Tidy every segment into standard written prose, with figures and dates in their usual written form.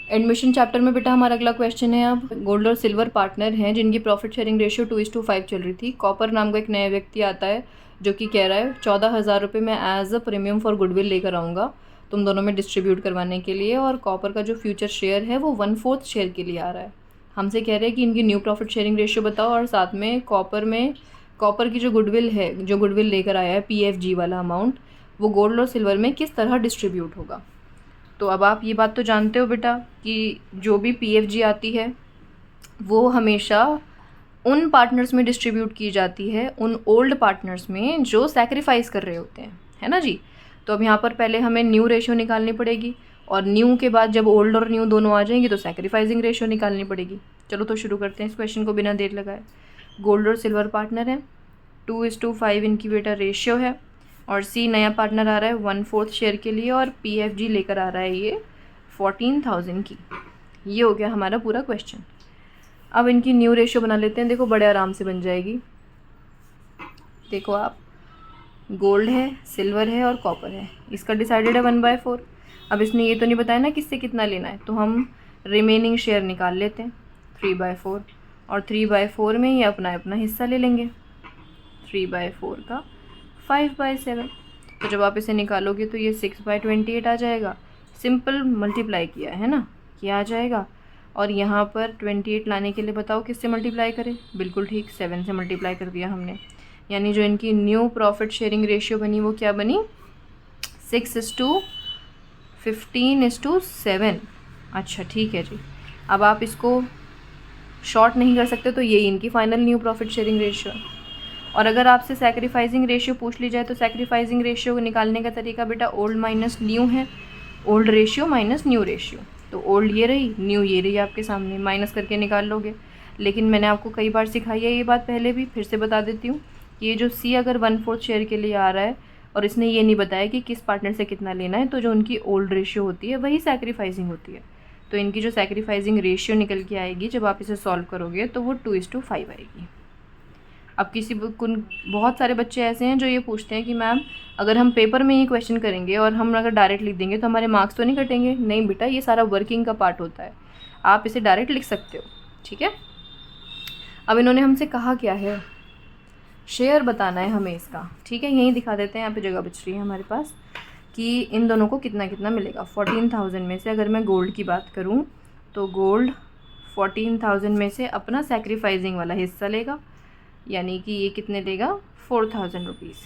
Admission chapter में बेटा हमारा अगला क्वेश्चन है। अब गोल्ड और सिल्वर पार्टनर हैं जिनकी प्रॉफिट शेयरिंग रेशियो 2:5 चल रही थी। कॉपर नाम का एक नया व्यक्ति आता है जो कि कह रहा है 14,000 रुपये मैं as a premium for goodwill लेकर आऊँगा तुम दोनों में डिस्ट्रीब्यूट करवाने के लिए, और कॉपर का जो फ्यूचर शेयर है वो 1/4 शेयर के लिए आ रहा है। हमसे कह रहे हैं कि इनकी न्यू प्रॉफिट शेयरिंग रेशियो बताओ, और साथ में कॉपर की जो गुडविल है, जो गुडविल लेकर आया है PFG वाला अमाउंट, वो गोल्ड और सिल्वर में किस तरह डिस्ट्रीब्यूट होगा। तो अब आप ये बात तो जानते हो बेटा कि जो भी PFG आती है वो हमेशा उन पार्टनर्स में डिस्ट्रीब्यूट की जाती है, उन ओल्ड पार्टनर्स में जो सैक्रिफाइस कर रहे होते हैं, है ना जी। तो अब यहाँ पर पहले हमें न्यू रेशियो निकालनी पड़ेगी, और न्यू के बाद जब ओल्ड और न्यू दोनों आ जाएंगे तो सैक्रिफाइसिंग रेशियो निकालनी पड़ेगी। चलो तो शुरू करते हैं इस क्वेश्चन को बिना देर लगाए। गोल्ड और सिल्वर पार्टनर है, 2:5 इनकी बेटा रेशियो है, और C नया पार्टनर आ रहा है 1/4 शेयर के लिए, और PFG लेकर आ रहा है ये 14,000 की। ये हो गया हमारा पूरा क्वेश्चन। अब इनकी न्यू रेशियो बना लेते हैं। देखो बड़े आराम से बन जाएगी। देखो आप, गोल्ड है, सिल्वर है और कॉपर है, इसका डिसाइडेड है 1/4। अब इसने ये तो नहीं बताया ना किससे कितना लेना है, तो हम रिमेनिंग शेयर निकाल लेते हैं 3/4, और 3/4 में ये अपना अपना हिस्सा ले लेंगे। 3/4 का 5/7, तो जब आप इसे निकालोगे तो ये 6/28 आ जाएगा। सिंपल मल्टीप्लाई किया है ना, ये आ जाएगा। और यहाँ पर 28 लाने के लिए बताओ किससे मल्टीप्लाई करें। बिल्कुल ठीक, 7 से मल्टीप्लाई कर दिया हमने। यानी जो इनकी न्यू प्रॉफिट शेयरिंग रेशियो बनी वो क्या बनी, 6:15:7। अच्छा ठीक है जी। अब आप इसको शॉर्ट नहीं कर सकते तो ये इनकी final new profit sharing ratio है। और अगर आपसे सैक्रिफाइसिंग रेशियो पूछ ली जाए तो सैक्रिफाइसिंग रेशियो को निकालने का तरीका बेटा ओल्ड माइनस न्यू है, old ratio minus new ratio. तो ओल्ड ये रही, न्यू ये रही, आपके सामने माइनस करके निकाल लोगे। लेकिन मैंने आपको कई बार सिखाई है ये बात पहले भी, फिर से बता देती हूँ कि ये जो C अगर 1/4 शेयर के लिए आ रहा है और इसने ये नहीं बताया कि किस पार्टनर से कितना लेना है, तो जो उनकी ओल्ड रेशियो होती है वही सैक्रिफाइसिंग होती है। तो इनकी जो सैक्रिफाइसिंग रेशियो निकल के आएगी जब आप इसे सॉल्व करोगे तो वो 2:5 आएगी। अब बहुत सारे बच्चे ऐसे हैं जो ये पूछते हैं कि मैम अगर हम पेपर में ही क्वेश्चन करेंगे और हम अगर डायरेक्ट लिख देंगे तो हमारे मार्क्स तो नहीं कटेंगे। नहीं बेटा, ये सारा वर्किंग का पार्ट होता है, आप इसे डायरेक्ट लिख सकते हो, ठीक है। अब इन्होंने हमसे कहा क्या है, शेयर बताना है हमें इसका, ठीक है। यहीं दिखा देते हैं, यहाँ पे जगह बच रही है हमारे पास कि इन दोनों को कितना कितना मिलेगा। 14,000 में से अगर मैं गोल्ड की बात करूँ तो गोल्ड 14,000 में से अपना सैक्रिफाइसिंग वाला हिस्सा लेगा, यानी कि ये कितने देगा, 4,000 रुपीज़।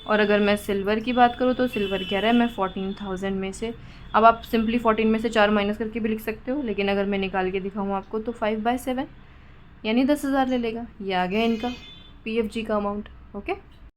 और अगर मैं सिल्वर की बात करूँ तो सिल्वर कह रहा है मैं 14,000 में से, अब आप सिंपली 14 में से 4 माइनस करके भी लिख सकते हो, लेकिन अगर मैं निकाल के दिखाऊँ आपको तो 5/7 यानी 10,000 ले लेगा। ये आ गया इनका PFG का अमाउंट, ओके।